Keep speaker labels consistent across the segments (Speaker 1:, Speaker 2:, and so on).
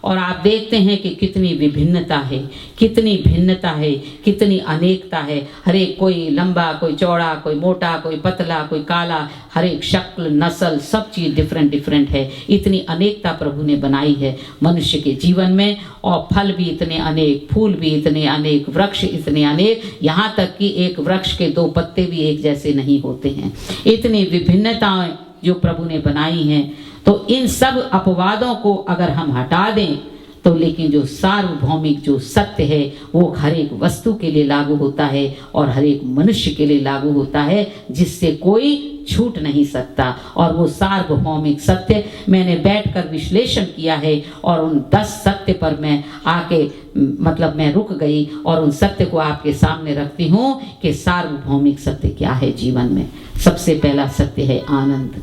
Speaker 1: और आप देखते हैं कि कितनी विभिन्नता है, कितनी भिन्नता है, कितनी अनेकता है। हर एक कोई लंबा, कोई चौड़ा, कोई मोटा, कोई पतला, कोई काला, हर एक शक्ल, नस्ल, सब चीज़ डिफरेंट डिफरेंट है। इतनी अनेकता प्रभु ने बनाई है मनुष्य के जीवन में। और फल भी इतने अनेक, फूल भी इतने अनेक, वृक्ष इतने अनेक, यहाँ तक कि एक वृक्ष के दो पत्ते भी एक जैसे नहीं होते हैं। इतनी विभिन्नताएं जो प्रभु ने बनाई हैं, तो इन सब अपवादों को अगर हम हटा दें तो लेकिन जो सार्वभौमिक जो सत्य है वो हर एक वस्तु के लिए लागू होता है और हर एक मनुष्य के लिए लागू होता है, जिससे कोई छूट नहीं सकता। और वो सार्वभौमिक सत्य मैंने बैठकर विश्लेषण किया है और उन 10 सत्य पर मैं आके मतलब मैं रुक गई और उन सत्य को आपके सामने रखती हूँ कि सार्वभौमिक सत्य क्या है जीवन में। सबसे पहला सत्य है आनंद।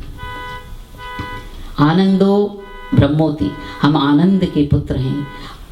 Speaker 1: आनंदो ब्रह्मोति, हम आनंद के पुत्र हैं।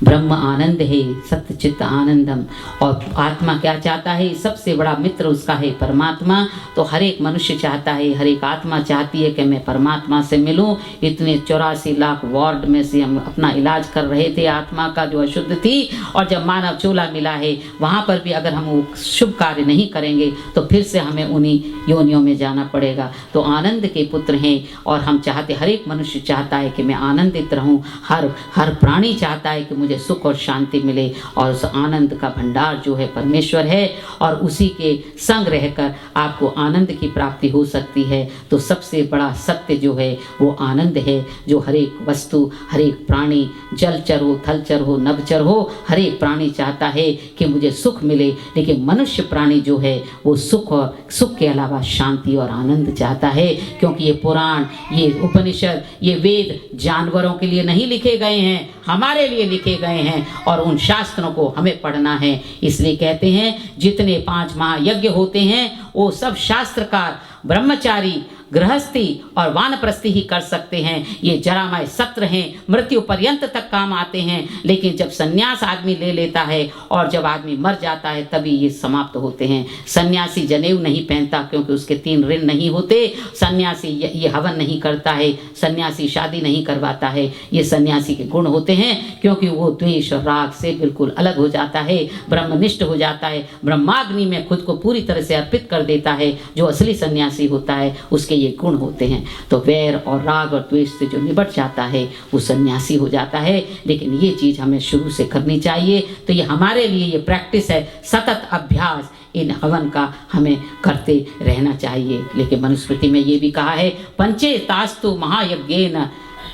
Speaker 1: ब्रह्म आनंद है, सत्य चित्त आनंदम। और आत्मा क्या चाहता है? सबसे बड़ा मित्र उसका है परमात्मा। तो हर एक मनुष्य चाहता है, हर एक आत्मा चाहती है कि मैं परमात्मा से मिलूं। इतने 84 लाख वार्ड में से हम अपना इलाज कर रहे थे आत्मा का जो अशुद्ध थी, और जब मानव चूल्हा मिला है वहाँ पर भी अगर हम वो शुभ कार्य नहीं करेंगे तो फिर से हमें उन्हीं योनियों में जाना पड़ेगा। तो आनंद के पुत्र हैं और हम चाहते, हर एक मनुष्य चाहता है कि मैं आनंदित रहूं। हर प्राणी चाहता है कि मुझे सुख और शांति मिले, और उस आनंद का भंडार जो है परमेश्वर है, और उसी के संग रहकर आपको आनंद की प्राप्ति हो सकती है। तो सबसे बड़ा सत्य जो है वो आनंद है, जो हर एक वस्तु, हर एक प्राणी, जलचर हो, थलचर हो, नभचर हो, हर एक प्राणी चाहता है कि मुझे सुख मिले। लेकिन मनुष्य प्राणी जो है वो सुख और सुख के अलावा शांति और आनंद चाहता है, क्योंकि ये पुराण, ये उपनिषद, ये वेद जानवरों के लिए नहीं लिखे गए हैं, हमारे लिए लिखे गए हैं, और उन शास्त्रों को हमें पढ़ना है। इसलिए कहते हैं जितने 5 महायज्ञ होते हैं वो सब शास्त्रकार, ब्रह्मचारी, गृहस्थी और वानप्रस्थी ही कर सकते हैं। ये जरामय सत्र हैं, मृत्यु पर्यंत तक काम आते हैं। लेकिन जब सन्यास आदमी ले लेता है और जब आदमी मर जाता है तभी ये समाप्त होते हैं। सन्यासी जनेऊ नहीं पहनता क्योंकि उसके 3 ऋण नहीं होते। सन्यासी ये हवन नहीं करता है, सन्यासी शादी नहीं करवाता है। ये सन्यासी के गुण होते हैं, क्योंकि वो द्वेष और राग से बिल्कुल अलग हो जाता है, ब्रह्मनिष्ठ हो जाता है, ब्रह्माग्नि में खुद को पूरी तरह से अर्पित कर देता है। जो असली सन्यासी होता है उसके ये गुण होते हैं। तो वैर और राग और द्वेष से जो निबट जाता है वो सन्यासी हो जाता है। लेकिन ये चीज़ हमें शुरू से करनी चाहिए। तो ये हमारे लिए ये प्रैक्टिस है, सतत अभ्यास इन हवन का हमें करते रहना चाहिए। लेकिन मनुस्मृति में ये भी कहा है, पंचे तास्तु महायज्ञेन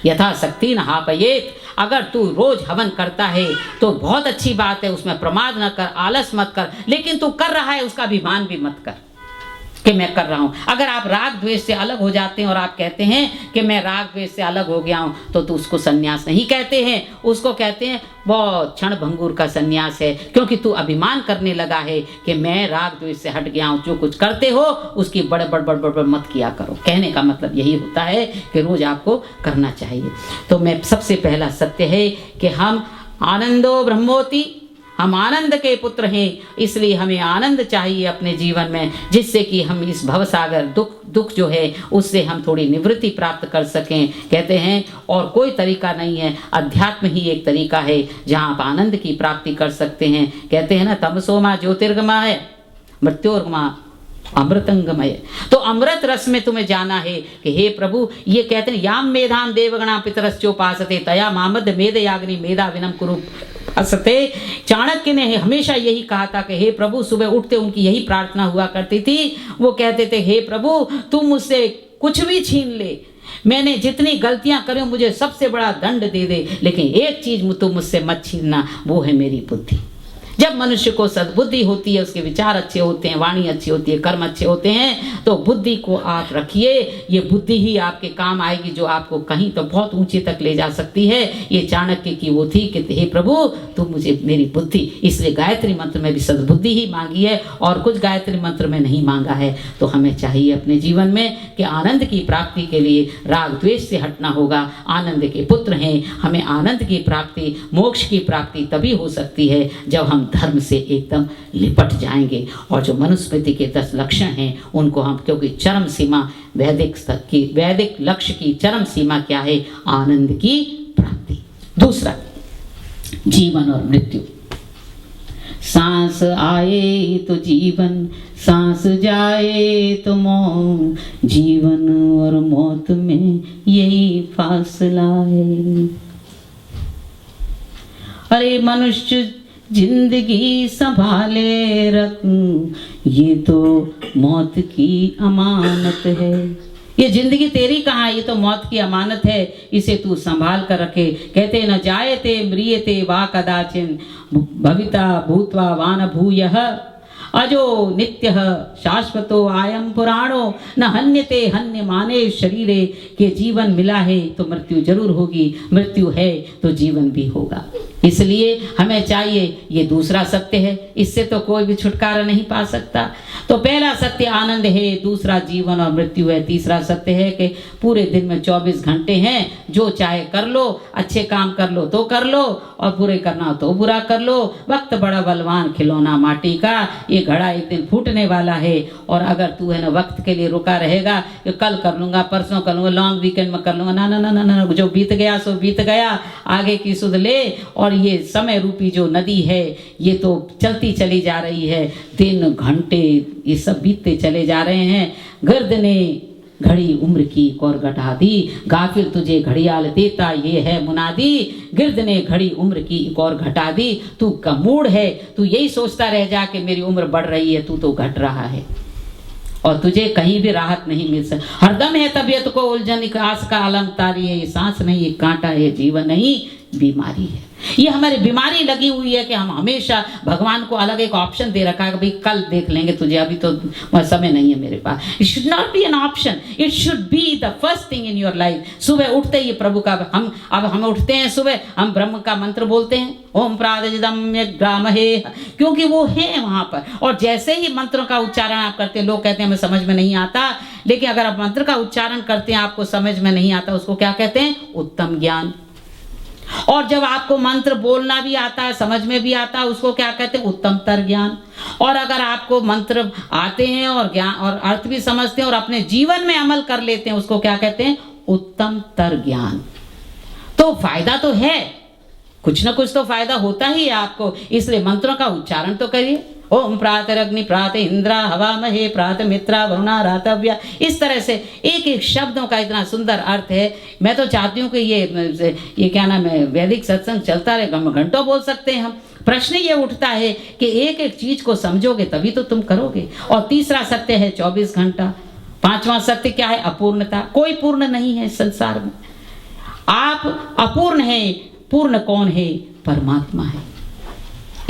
Speaker 1: यथा शक्ति न हापयेत। अगर तू रोज हवन करता है तो बहुत अच्छी बात है, उसमें प्रमाद न कर, आलस मत कर, लेकिन तू कर रहा है उसका अभिमान भी मत कर कि मैं कर रहा हूं। अगर आप राग द्वेष से अलग हो जाते हैं और आप कहते हैं कि मैं राग द्वेष से अलग हो गया हूं, तो उसको सन्यास नहीं कहते हैं, उसको कहते हैं बहुत क्षण भंगुर का सन्यास है। क्योंकि तू अभिमान करने लगा है कि मैं राग द्वेष से हट गया हूं। जो कुछ करते हो उसकी बड़ मत किया करो। कहने का मतलब यही होता है कि रोज आपको करना चाहिए। तो मैं सबसे पहला सत्य है कि हम आनंदो ब्रह्मोति, हम आनंद के पुत्र हैं। इसलिए हमें आनंद चाहिए अपने जीवन में, जिससे कि हम इस भवसागर दुख जो है उससे हम थोड़ी निवृत्ति प्राप्त कर सकें। कहते हैं और कोई तरीका नहीं है, अध्यात्म ही एक तरीका है जहाँ आप आनंद की प्राप्ति कर सकते हैं। कहते हैं ना, तमसोमा ज्योतिर्गमय मृत्योर्गमा अमृतंगमय। तो अमृत रस में तुम्हें जाना है कि हे प्रभु, ये कहते हैं याम मेधाम देवगणा पितरश्चोपासते तया मामद मेधयाग्नि मेधा विनम कुरु असते। चाणक्य ने हमेशा यही कहा था कि हे प्रभु, सुबह उठते उनकी यही प्रार्थना हुआ करती थी। वो कहते थे, हे प्रभु तुम मुझसे कुछ भी छीन ले, मैंने जितनी गलतियां करी मुझे सबसे बड़ा दंड दे दे, लेकिन एक चीज तुम मुझसे मत छीनना, वो है मेरी बुद्धि। जब मनुष्य को सद्बुद्धि होती है, उसके विचार अच्छे होते हैं, वाणी अच्छी होती है, कर्म अच्छे होते हैं, तो बुद्धि को आप रखिए। ये बुद्धि ही आपके काम आएगी, जो आपको कहीं तो बहुत ऊंचे तक ले जा सकती है। ये चाणक्य की वो थी कि हे प्रभु तुम मुझे मेरी बुद्धि, इसलिए गायत्री मंत्र में भी सद्बुद्धि ही मांगी है और कुछ गायत्री मंत्र में नहीं मांगा है। तो हमें चाहिए अपने जीवन में कि आनंद की प्राप्ति के लिए राग द्वेष से हटना होगा। आनंद के पुत्र हैं, हमें आनंद की प्राप्ति, मोक्ष की प्राप्ति तभी हो सकती है जब हम धर्म से एकदम लिपट जाएंगे। और जो मनुस्मृति के 10 लक्षण हैं उनको हम, क्योंकि चरम सीमा वैदिक लक्ष्य की चरम सीमा क्या है? आनंद की प्राप्ति। दूसरा, जीवन और मृत्यु। सांस आए तो जीवन, सांस जाए तो मौत, जीवन और मौत में यही फासला है। अरे मनुष्य जिंदगी संभाले रख, ये तो मौत की अमानत है। ये जिंदगी तेरी कहाँ, ये तो मौत की अमानत है, इसे तू संभाल कर रखे। कहते न जायते म्रियते वा कदाचिन, भविता भूत्वा वान भूयः, अजो नित्यः शाश्वतो आयम पुराणो, न हन्यते हन्यमाने शरीरे। के जीवन मिला है तो मृत्यु जरूर होगी, मृत्यु है तो जीवन भी होगा। इसलिए हमें चाहिए, ये दूसरा सत्य है, इससे तो कोई भी छुटकारा नहीं पा सकता। तो पहला सत्य आनंद है, दूसरा जीवन और मृत्यु है, तीसरा सत्य है कि पूरे दिन में 24 घंटे हैं, जो चाहे कर लो, अच्छे काम कर लो तो कर लो और बुरे करना तो बुरा कर लो। वक्त बड़ा बलवान खिलौना माटी का, ये घड़ा एक दिन फूटने वाला है। और अगर तू है ना वक्त के लिए रुका रहेगा कि कल कर लूंगा, परसों कर लूंगा, लॉन्ग वीकेंड में कर लूंगा, ना ना ना ना ना, जो बीत गया सो बीत गया, आगे की सुध ले। और ये समय रूपी जो नदी है ये तो चलती चली जा रही है, दिन घंटे ये सब बीतते चले जा रहे हैं। गिरद ने घड़ी उम्र की और घटा दी, गाफिल तुझे घड़ियाल देता ये है मुनादी। गिरद ने घड़ी उम्र की और घटा दी, तू का मूड है, तू यही सोचता रह जा कि मेरी उम्र बढ़ रही है, तू तो घट रहा है और तुझे कहीं भी राहत नहीं मिल सकती। हरदम है तबीयत को उलझन, आस का आलम तारी है, ये सांस नहीं ये कांटा है, जीवन नहीं बीमारी है। ये हमारी बीमारी लगी हुई है कि हम हमेशा भगवान को अलग एक ऑप्शन दे रखा है कि भाई कल देख लेंगे तुझे, अभी तो समय नहीं है मेरे पास। It should not be an option, it should be the first thing in your life. सुबह उठते ही प्रभु का हम उठते हैं सुबह, हम ब्रह्म का मंत्र बोलते हैं, ओम प्रातः, क्योंकि वो है वहां पर। और जैसे ही मंत्रों का उच्चारण आप करते हैं, लोग कहते हैं हमें समझ में नहीं आता, लेकिन अगर आप मंत्र का उच्चारण करते हैं आपको समझ में नहीं आता, उसको क्या कहते हैं? उत्तम ज्ञान। और जब आपको मंत्र बोलना भी आता है, समझ में भी आता है, उसको क्या कहते हैं? उत्तमतर ज्ञान। और अगर आपको मंत्र आते हैं और ज्ञान और अर्थ भी समझते हैं और अपने जीवन में अमल कर लेते हैं, उसको क्या कहते हैं? उत्तमतर ज्ञान। तो फायदा तो है, कुछ ना कुछ तो फायदा होता ही है आपको, इसलिए मंत्रों का उच्चारण तो करिए। ओम प्रातरग्नि प्रात इंद्रा हवामहे प्रात मित्रा वरुणा रातव्या। इस तरह से एक एक शब्दों का इतना सुंदर अर्थ है। मैं तो चाहती हूँ कि ये क्या नाम है, वैदिक सत्संग चलता रहे, घंटों बोल सकते हैं हम। प्रश्न ये उठता है कि एक एक चीज को समझोगे तभी तो तुम करोगे। और तीसरा सत्य है 24 घंटा। पांचवा सत्य क्या है? अपूर्णता। कोई पूर्ण नहीं है संसार में, आप अपूर्ण है। पूर्ण कौन है? परमात्मा है।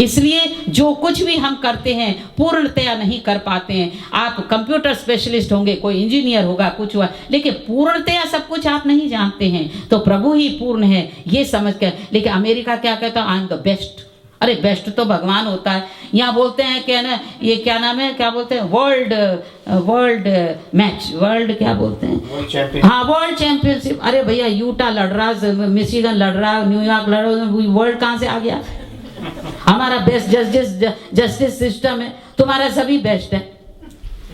Speaker 1: इसलिए जो कुछ भी हम करते हैं पूर्णतया नहीं कर पाते हैं। आप कंप्यूटर स्पेशलिस्ट होंगे, कोई इंजीनियर होगा, कुछ हुआ, लेकिन पूर्णतया सब कुछ आप नहीं जानते हैं। तो प्रभु ही पूर्ण है ये समझ कर। लेकिन अमेरिका क्या कहता है? I am the best. अरे बेस्ट तो भगवान होता है। यहाँ बोलते हैं क्या ना, ये क्या नाम है, क्या बोलते हैं? वर्ल्ड मैच, वर्ल्ड क्या बोलते हैं? हाँ, वर्ल्ड चैंपियनशिप। अरे भैया यूटा लड़ रहा है, मिशिगन लड़ रहा है, न्यूयॉर्क लड़ रहा है, वर्ल्ड कहाँ से आ गया? हमारा बेस्ट जस्टिस सिस्टम है, तुम्हारा सभी बेस्ट है।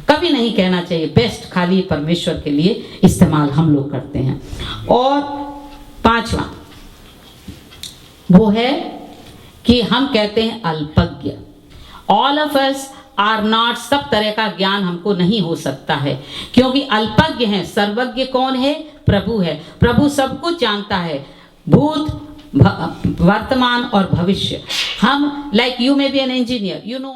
Speaker 1: कभी नहीं कहना चाहिए बेस्ट, खाली परमेश्वर के लिए इस्तेमाल हम लोग करते हैं। और पांचवा वो है कि हम कहते हैं अल्पज्ञ। All of us are not, सब तरह का ज्ञान हमको नहीं हो सकता है, क्योंकि अल्पज्ञ है। सर्वज्ञ कौन है? प्रभु है। प्रभु सब कुछ जानता है, भूत वर्तमान और भविष्य। हम like you may be an engineer, you know